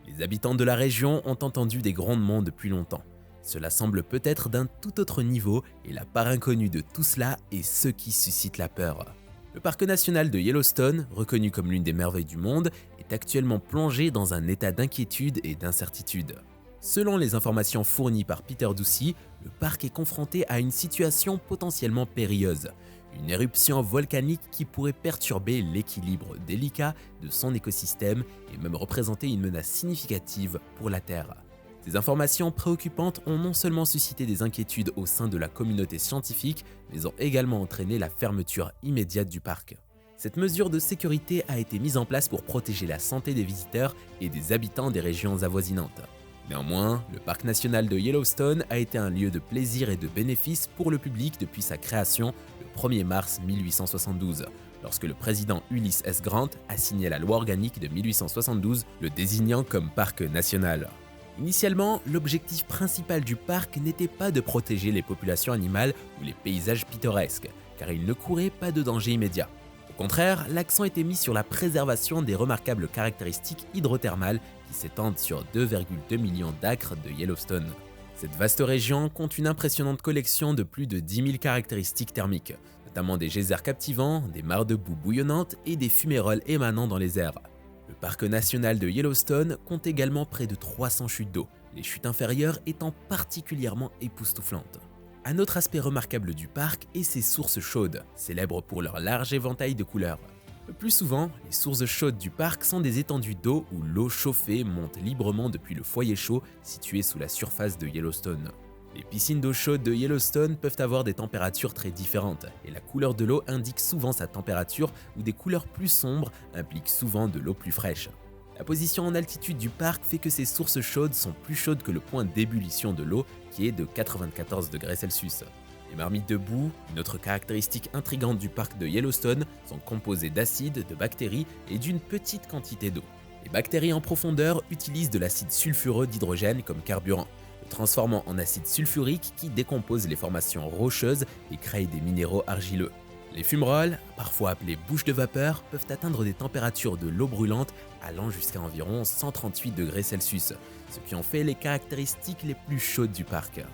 Les habitants de la région ont entendu des grondements depuis longtemps. Cela semble peut-être d'un tout autre niveau et la part inconnue de tout cela est ce qui suscite la peur. Le parc national de Yellowstone, reconnu comme l'une des merveilles du monde, est actuellement plongé dans un état d'inquiétude et d'incertitude. Selon les informations fournies par Peter Ducey, le parc est confronté à une situation potentiellement périlleuse, une éruption volcanique qui pourrait perturber l'équilibre délicat de son écosystème et même représenter une menace significative pour la Terre. Ces informations préoccupantes ont non seulement suscité des inquiétudes au sein de la communauté scientifique, mais ont également entraîné la fermeture immédiate du parc. Cette mesure de sécurité a été mise en place pour protéger la santé des visiteurs et des habitants des régions avoisinantes. Néanmoins, le parc national de Yellowstone a été un lieu de plaisir et de bénéfice pour le public depuis sa création le 1er mars 1872, lorsque le président Ulysses S. Grant a signé la loi organique de 1872, le désignant comme parc national. Initialement, l'objectif principal du parc n'était pas de protéger les populations animales ou les paysages pittoresques, car il ne courait pas de danger immédiat. Au contraire, l'accent était mis sur la préservation des remarquables caractéristiques hydrothermales qui s'étendent sur 2,2 millions d'acres de Yellowstone. Cette vaste région compte une impressionnante collection de plus de 10 000 caractéristiques thermiques, notamment des geysers captivants, des mares de boue bouillonnantes et des fumerolles émanant dans les airs. Le parc national de Yellowstone compte également près de 300 chutes d'eau, les chutes inférieures étant particulièrement époustouflantes. Un autre aspect remarquable du parc est ses sources chaudes, célèbres pour leur large éventail de couleurs. Le plus souvent, les sources chaudes du parc sont des étendues d'eau où l'eau chauffée monte librement depuis le foyer chaud situé sous la surface de Yellowstone. Les piscines d'eau chaude de Yellowstone peuvent avoir des températures très différentes, et la couleur de l'eau indique souvent sa température ou des couleurs plus sombres impliquent souvent de l'eau plus fraîche. La position en altitude du parc fait que ces sources chaudes sont plus chaudes que le point d'ébullition de l'eau qui est de 94 degrés Celsius. Les marmites de boue, une autre caractéristique intrigante du parc de Yellowstone, sont composées d'acide, de bactéries et d'une petite quantité d'eau. Les bactéries en profondeur utilisent de l'acide sulfureux d'hydrogène comme carburant, le transformant en acide sulfurique qui décompose les formations rocheuses et crée des minéraux argileux. Les fumerolles, parfois appelées bouches de vapeur, peuvent atteindre des températures de l'eau brûlante allant jusqu'à environ 138 degrés Celsius, ce qui en fait les caractéristiques les plus chaudes du parc.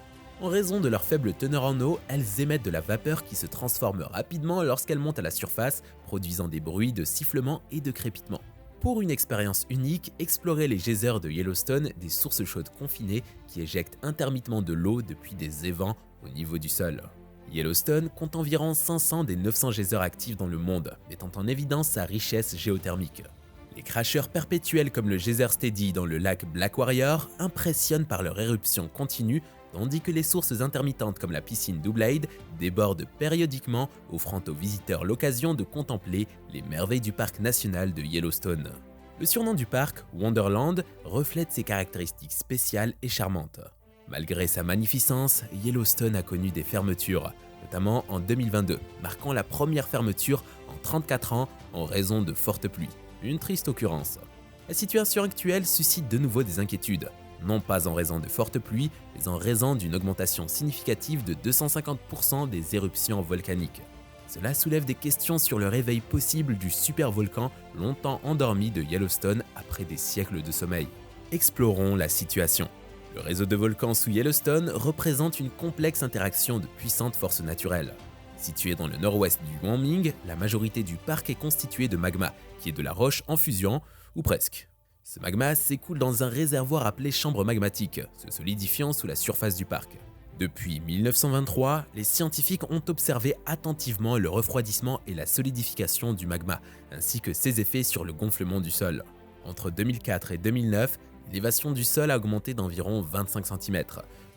En raison de leur faible teneur en eau, elles émettent de la vapeur qui se transforme rapidement lorsqu'elles montent à la surface, produisant des bruits de sifflement et de crépitement. Pour une expérience unique, explorez les geysers de Yellowstone, des sources chaudes confinées qui éjectent intermittemment de l'eau depuis des évents au niveau du sol. Yellowstone compte environ 500 des 900 geysers actifs dans le monde, mettant en évidence sa richesse géothermique. Les cracheurs perpétuels comme le geyser Steady dans le lac Black Warrior impressionnent par leur éruption continue, tandis que les sources intermittentes comme la piscine Doublade débordent périodiquement, offrant aux visiteurs l'occasion de contempler les merveilles du parc national de Yellowstone. Le surnom du parc, Wonderland, reflète ses caractéristiques spéciales et charmantes. Malgré sa magnificence, Yellowstone a connu des fermetures, notamment en 2022, marquant la première fermeture en 34 ans en raison de fortes pluies. Une triste occurrence. La situation actuelle suscite de nouveau des inquiétudes, non pas en raison de fortes pluies, mais en raison d'une augmentation significative de 250% des éruptions volcaniques. Cela soulève des questions sur le réveil possible du supervolcan longtemps endormi de Yellowstone après des siècles de sommeil. Explorons la situation. Le réseau de volcans sous Yellowstone représente une complexe interaction de puissantes forces naturelles. Situé dans le nord-ouest du Wyoming, la majorité du parc est constituée de magma, qui est de la roche en fusion, ou presque. Ce magma s'écoule dans un réservoir appelé chambre magmatique, se solidifiant sous la surface du parc. Depuis 1923, les scientifiques ont observé attentivement le refroidissement et la solidification du magma, ainsi que ses effets sur le gonflement du sol. Entre 2004 et 2009, l'élévation du sol a augmenté d'environ 25 cm,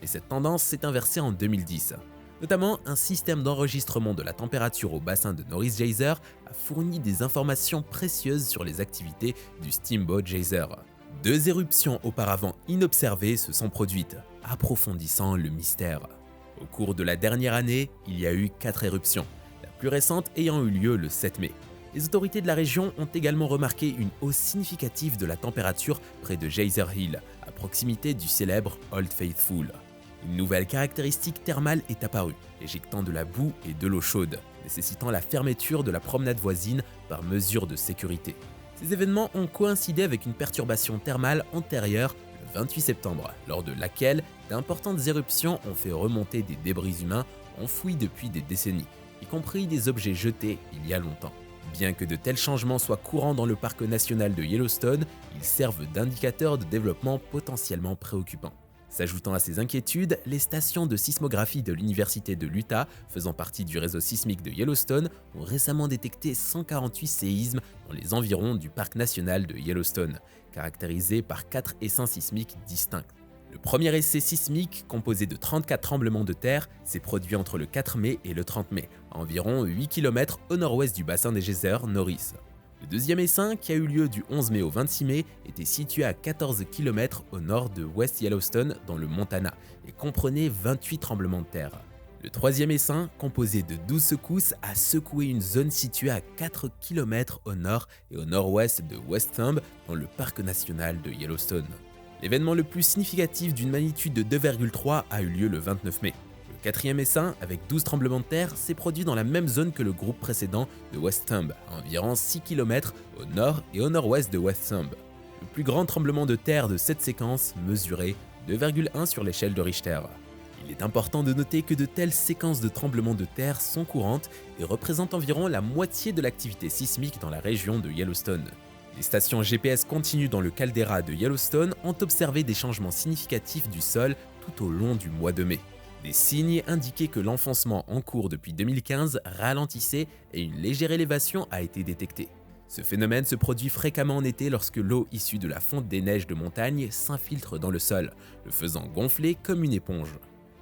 et cette tendance s'est inversée en 2010. Notamment, un système d'enregistrement de la température au bassin de Norris Geyser a fourni des informations précieuses sur les activités du Steamboat Geyser. 2 éruptions auparavant inobservées se sont produites, approfondissant le mystère. Au cours de la dernière année, il y a eu 4 éruptions, la plus récente ayant eu lieu le 7 mai. Les autorités de la région ont également remarqué une hausse significative de la température près de Geyser Hill, à proximité du célèbre Old Faithful. Une nouvelle caractéristique thermale est apparue, éjectant de la boue et de l'eau chaude, nécessitant la fermeture de la promenade voisine par mesure de sécurité. Ces événements ont coïncidé avec une perturbation thermale antérieure le 28 septembre, lors de laquelle d'importantes éruptions ont fait remonter des débris humains enfouis depuis des décennies, y compris des objets jetés il y a longtemps. Bien que de tels changements soient courants dans le parc national de Yellowstone, ils servent d'indicateurs de développement potentiellement préoccupants. S'ajoutant à ces inquiétudes, les stations de sismographie de l'Université de l'Utah, faisant partie du réseau sismique de Yellowstone, ont récemment détecté 148 séismes dans les environs du parc national de Yellowstone, caractérisés par 4 essaims sismiques distincts. Le premier essai sismique, composé de 34 tremblements de terre, s'est produit entre le 4 mai et le 30 mai, à environ 8 km au nord-ouest du bassin des geysers Norris. Le deuxième essaim, qui a eu lieu du 11 mai au 26 mai, était situé à 14 km au nord de West Yellowstone, dans le Montana, et comprenait 28 tremblements de terre. Le troisième essaim, composé de 12 secousses, a secoué une zone située à 4 km au nord et au nord-ouest de West Thumb, dans le parc national de Yellowstone. L'événement le plus significatif d'une magnitude de 2,3 a eu lieu le 29 mai. Le quatrième essaim, avec 12 tremblements de terre, s'est produit dans la même zone que le groupe précédent de West Thumb, à environ 6 km au nord et au nord-ouest de West Thumb. Le plus grand tremblement de terre de cette séquence mesurait 2,1 sur l'échelle de Richter. Il est important de noter que de telles séquences de tremblements de terre sont courantes et représentent environ la moitié de l'activité sismique dans la région de Yellowstone. Les stations GPS continues dans le caldeira de Yellowstone ont observé des changements significatifs du sol tout au long du mois de mai. Des signes indiquaient que l'enfoncement en cours depuis 2015 ralentissait et une légère élévation a été détectée. Ce phénomène se produit fréquemment en été lorsque l'eau issue de la fonte des neiges de montagne s'infiltre dans le sol, le faisant gonfler comme une éponge.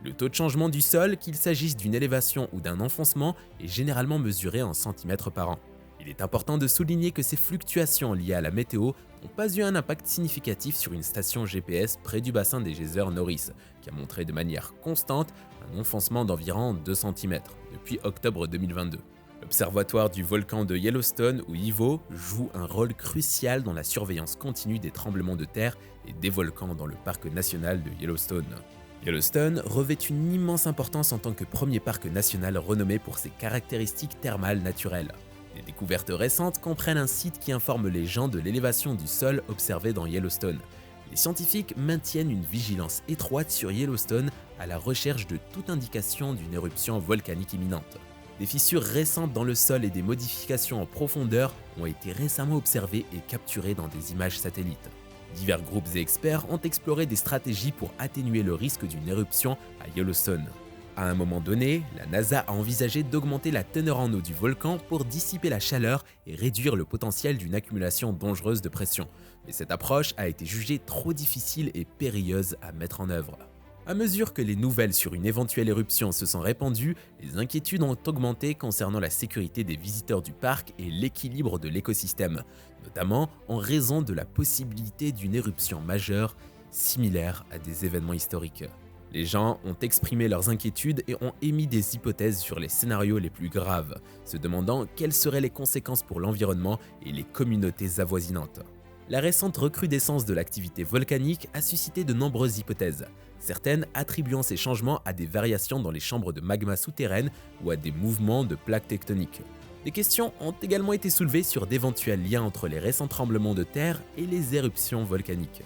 Le taux de changement du sol, qu'il s'agisse d'une élévation ou d'un enfoncement, est généralement mesuré en centimètres par an. Il est important de souligner que ces fluctuations liées à la météo n'ont pas eu un impact significatif sur une station GPS près du bassin des geysers Norris, qui a montré de manière constante un enfoncement d'environ 2 cm depuis octobre 2022. L'Observatoire du volcan de Yellowstone, ou IVO, joue un rôle crucial dans la surveillance continue des tremblements de terre et des volcans dans le parc national de Yellowstone. Yellowstone revêt une immense importance en tant que premier parc national renommé pour ses caractéristiques thermales naturelles. Des découvertes récentes comprennent un site qui informe les gens de l'élévation du sol observée dans Yellowstone. Les scientifiques maintiennent une vigilance étroite sur Yellowstone à la recherche de toute indication d'une éruption volcanique imminente. Des fissures récentes dans le sol et des modifications en profondeur ont été récemment observées et capturées dans des images satellites. Divers groupes et experts ont exploré des stratégies pour atténuer le risque d'une éruption à Yellowstone. À un moment donné, la NASA a envisagé d'augmenter la teneur en eau du volcan pour dissiper la chaleur et réduire le potentiel d'une accumulation dangereuse de pression. Mais cette approche a été jugée trop difficile et périlleuse à mettre en œuvre. À mesure que les nouvelles sur une éventuelle éruption se sont répandues, les inquiétudes ont augmenté concernant la sécurité des visiteurs du parc et l'équilibre de l'écosystème, notamment en raison de la possibilité d'une éruption majeure similaire à des événements historiques. Les gens ont exprimé leurs inquiétudes et ont émis des hypothèses sur les scénarios les plus graves, se demandant quelles seraient les conséquences pour l'environnement et les communautés avoisinantes. La récente recrudescence de l'activité volcanique a suscité de nombreuses hypothèses, certaines attribuant ces changements à des variations dans les chambres de magma souterraines ou à des mouvements de plaques tectoniques. Des questions ont également été soulevées sur d'éventuels liens entre les récents tremblements de terre et les éruptions volcaniques.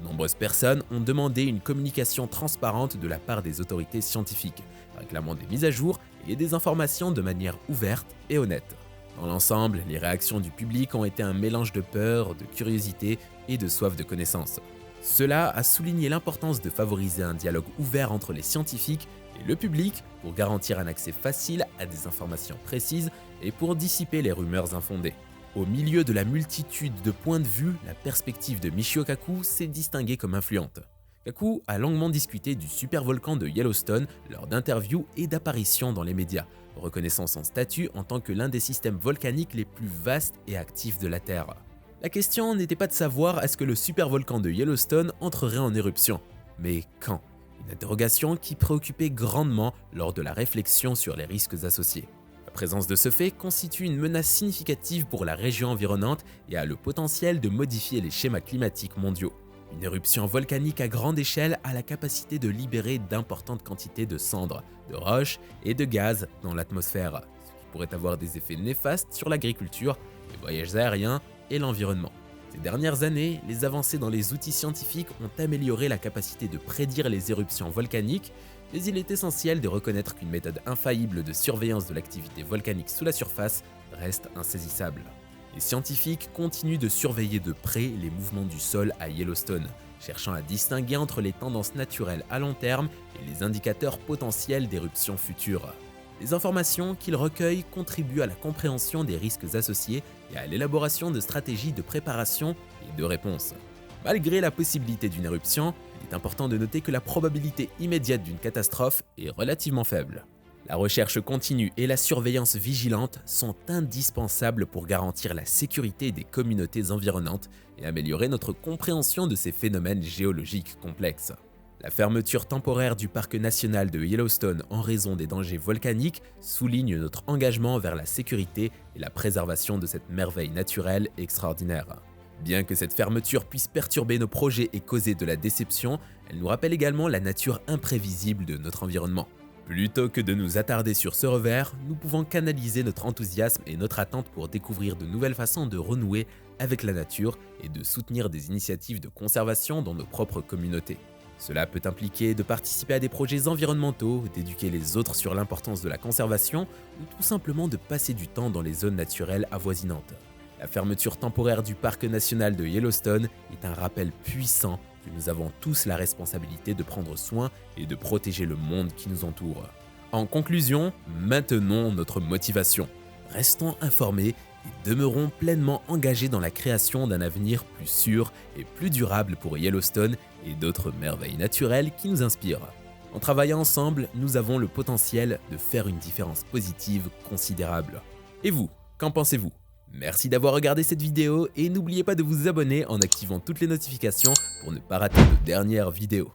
De nombreuses personnes ont demandé une communication transparente de la part des autorités scientifiques, réclamant des mises à jour et des informations de manière ouverte et honnête. Dans l'ensemble, les réactions du public ont été un mélange de peur, de curiosité et de soif de connaissance. Cela a souligné l'importance de favoriser un dialogue ouvert entre les scientifiques et le public pour garantir un accès facile à des informations précises et pour dissiper les rumeurs infondées. Au milieu de la multitude de points de vue, la perspective de Michio Kaku s'est distinguée comme influente. Kaku a longuement discuté du supervolcan de Yellowstone lors d'interviews et d'apparitions dans les médias, reconnaissant son statut en tant que l'un des systèmes volcaniques les plus vastes et actifs de la Terre. La question n'était pas de savoir est-ce que le supervolcan de Yellowstone entrerait en éruption, mais quand ? Une interrogation qui préoccupait grandement lors de la réflexion sur les risques associés. La présence de ce fait constitue une menace significative pour la région environnante et a le potentiel de modifier les schémas climatiques mondiaux. Une éruption volcanique à grande échelle a la capacité de libérer d'importantes quantités de cendres, de roches et de gaz dans l'atmosphère, ce qui pourrait avoir des effets néfastes sur l'agriculture, les voyages aériens et l'environnement. Ces dernières années, les avancées dans les outils scientifiques ont amélioré la capacité de prédire les éruptions volcaniques, mais il est essentiel de reconnaître qu'une méthode infaillible de surveillance de l'activité volcanique sous la surface reste insaisissable. Les scientifiques continuent de surveiller de près les mouvements du sol à Yellowstone, cherchant à distinguer entre les tendances naturelles à long terme et les indicateurs potentiels d'éruptions futures. Les informations qu'ils recueillent contribuent à la compréhension des risques associés et à l'élaboration de stratégies de préparation et de réponse. Malgré la possibilité d'une éruption, il est important de noter que la probabilité immédiate d'une catastrophe est relativement faible. La recherche continue et la surveillance vigilante sont indispensables pour garantir la sécurité des communautés environnantes et améliorer notre compréhension de ces phénomènes géologiques complexes. La fermeture temporaire du parc national de Yellowstone en raison des dangers volcaniques souligne notre engagement vers la sécurité et la préservation de cette merveille naturelle extraordinaire. Bien que cette fermeture puisse perturber nos projets et causer de la déception, elle nous rappelle également la nature imprévisible de notre environnement. Plutôt que de nous attarder sur ce revers, nous pouvons canaliser notre enthousiasme et notre attente pour découvrir de nouvelles façons de renouer avec la nature et de soutenir des initiatives de conservation dans nos propres communautés. Cela peut impliquer de participer à des projets environnementaux, d'éduquer les autres sur l'importance de la conservation ou tout simplement de passer du temps dans les zones naturelles avoisinantes. La fermeture temporaire du parc national de Yellowstone est un rappel puissant que nous avons tous la responsabilité de prendre soin et de protéger le monde qui nous entoure. En conclusion, maintenons notre motivation, restons informés et demeurons pleinement engagés dans la création d'un avenir plus sûr et plus durable pour Yellowstone et d'autres merveilles naturelles qui nous inspirent. En travaillant ensemble, nous avons le potentiel de faire une différence positive considérable. Et vous, qu'en pensez-vous ? Merci d'avoir regardé cette vidéo et n'oubliez pas de vous abonner en activant toutes les notifications pour ne pas rater de dernières vidéos.